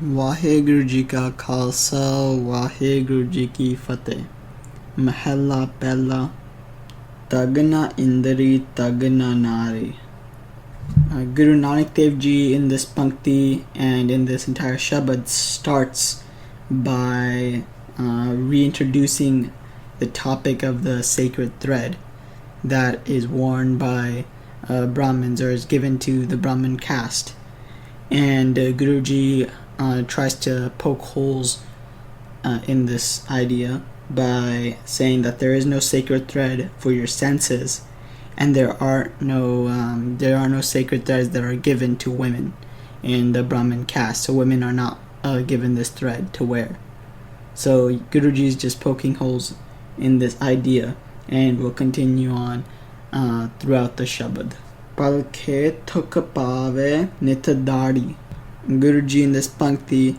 waheguru ji ka khalsa, waheguru ji ki fateh. Mahalla pehla, Tagna Indri Tagna Nari. Guru Nanak Dev Ji in this Pankti and in this entire Shabad starts by reintroducing the topic of the sacred thread that is worn by Brahmins, or is given to the Brahmin caste. And Guruji tries to poke holes in this idea by saying that there is no sacred thread for your senses, and there are no sacred threads that are given to women in the Brahmin caste. So women are not given this thread to wear. So Guruji is just poking holes in this idea, and will continue on throughout the Shabad. Palke thuk pave nitadari. Guruji in this Pankti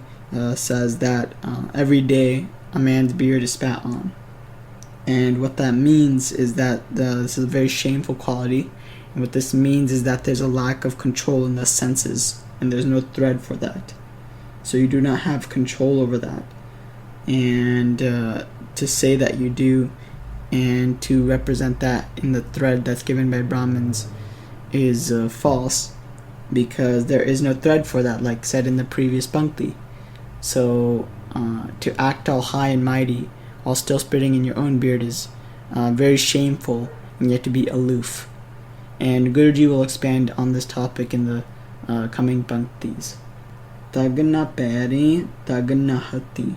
says that every day a man's beard is spat on. And what that means is that this is a very shameful quality. And what this means is that there's a lack of control in the senses, and there's no thread for that. So you do not have control over that. And to say that you do, and to represent that in the thread that's given by Brahmins, is false, because there is no thread for that, like said in the previous Pankti. So to act all high and mighty while still spitting in your own beard is very shameful, and yet to be aloof. And Guruji will expand on this topic in the coming Panktis. Tagna peri, tagna hati.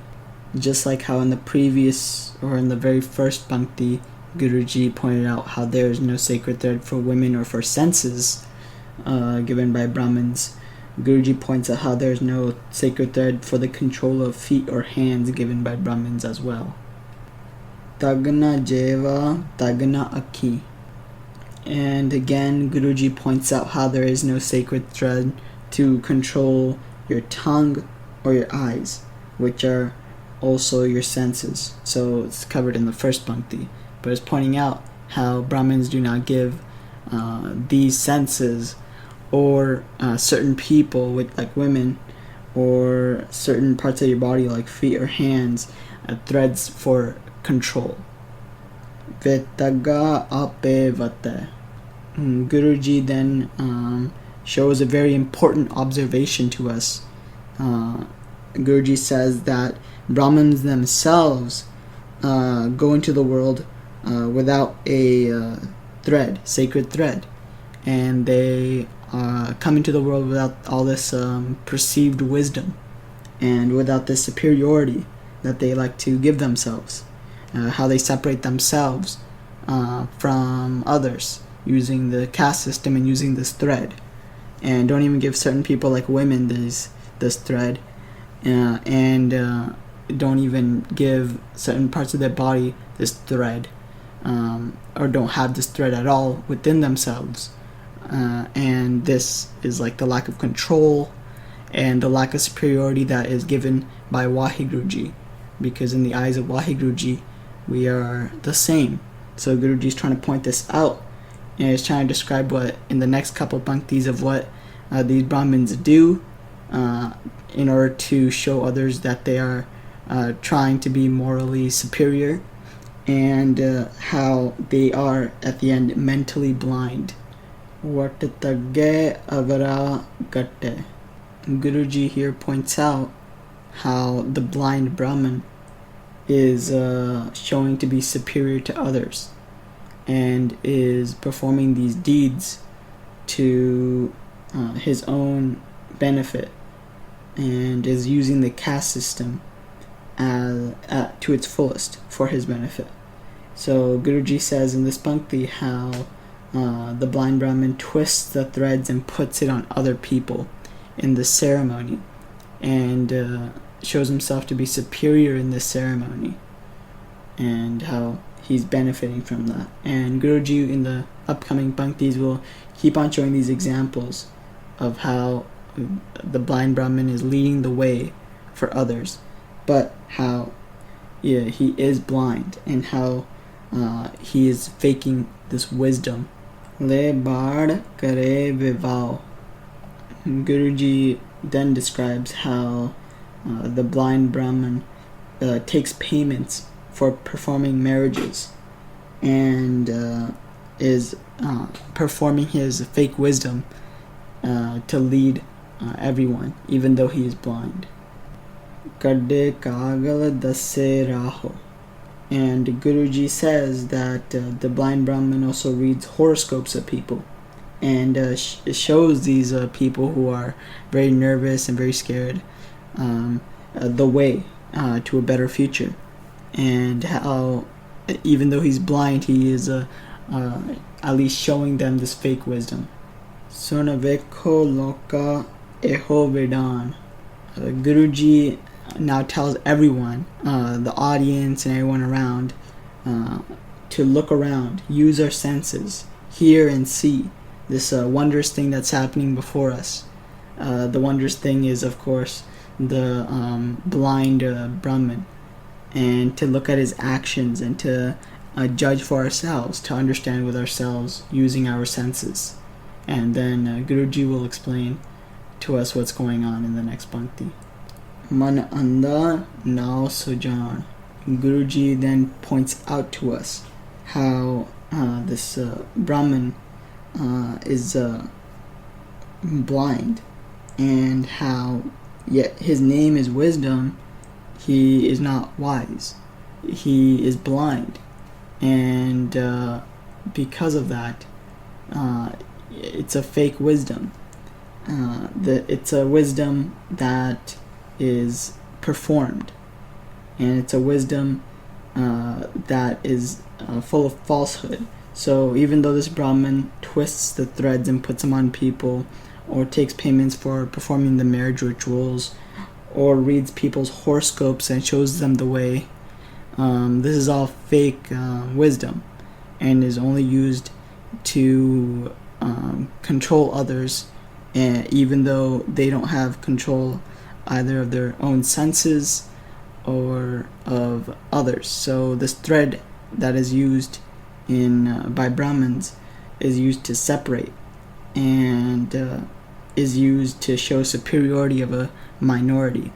Just like how in the previous, or in the very first Pankti, Guruji pointed out how there is no sacred thread for women or for senses given by Brahmins, Guruji points out how there is no sacred thread for the control of feet or hands given by Brahmins as well. Tagna jeva, tagna akhi. And again, Guruji points out how there is no sacred thread to control your tongue or your eyes, which are also your senses. So it's covered in the first Pankti, but it's pointing out how Brahmins do not give these senses, or certain people, like women, or certain parts of your body like feet or hands, threads for control. Vetaga ape vate. Guruji then shows a very important observation to us. Guruji says that Brahmins themselves go into the world without a sacred thread, and they come into the world without all this perceived wisdom, and without this superiority that they like to give themselves, how they separate themselves from others using the caste system and using this thread, and don't even give certain people like women this thread, and don't even give certain parts of their body this thread, or don't have this thread at all within themselves. And this is like the lack of control and the lack of superiority that is given by Waheguru Ji, because in the eyes of Waheguru Ji we are the same. So Guruji is trying to point this out, and is trying to describe what in the next couple Panktis of what these Brahmins do in order to show others that they are trying to be morally superior, and how they are at the end mentally blind. Vatatagge avara gatte. Guruji here points out how the blind Brahmin is showing to be superior to others, and is performing these deeds to his own benefit, and is using the caste system to its fullest for his benefit. So Guruji says in this Pankti how the blind Brahmin twists the threads and puts it on other people in the ceremony, and shows himself to be superior in this ceremony, and how he's benefiting from that. And Guruji in the upcoming Panktis will keep on showing these examples of how the blind Brahmin is leading the way for others, but how he is blind, and how he is faking this wisdom. Le Vaar kare vivav. Guruji then describes how the blind Brahmin takes payments for performing marriages and is performing his fake wisdom to lead everyone, even though he is blind. Kadde kagal dasse raho. And Guruji says that the blind Brahmin also reads horoscopes of people and shows these people who are very nervous and very scared the way to a better future, and how even though he's blind, he is at least showing them this fake wisdom. Sunavekho loka eho vedan. Guruji now tells everyone, the audience and everyone around, to look around, use our senses, hear and see this wondrous thing that's happening before us. The wondrous thing is, of course, the blind Brahmin, and to look at his actions and to judge for ourselves, to understand with ourselves using our senses. And then Guruji will explain to us what's going on in the next Bhakti. Man anda nao sujan. Guruji then points out to us how this Brahmin is blind, and how yet his name is wisdom, he is not wise. He is blind, and because of that, it's a fake wisdom. It's a wisdom that is performed, and it's a wisdom that is full of falsehood. So even though this Brahmin twists the threads and puts them on people, or takes payments for performing the marriage rituals, or reads people's horoscopes and shows them the way, this is all fake wisdom, and is only used to control others, even though they don't have control either of their own senses or of others. So this thread that is used by Brahmins is used to separate, and is used to show superiority of a minority.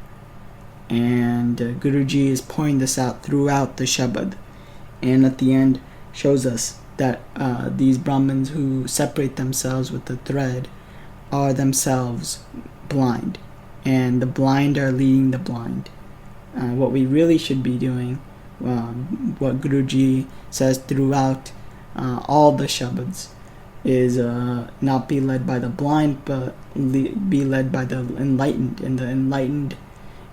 And Guruji is pointing this out throughout the Shabad, and at the end shows us that these Brahmins who separate themselves with the thread are themselves blind, and the blind are leading the blind. What we really should be doing, what Guruji says throughout all the Shabads, is not be led by the blind, but be led by the enlightened, and the enlightened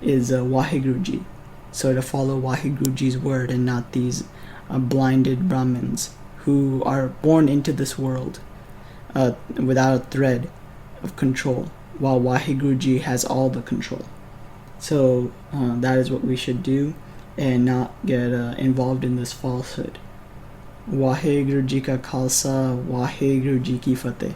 is Waheguruji. So to follow Waheguruji's word, and not these blinded Brahmins who are born into this world without a thread of control, while Waheguruji has all the control. So that is what we should do, and not get involved in this falsehood. Waheguru Ji ka Khalsa, Waheguru Ji ki Fateh.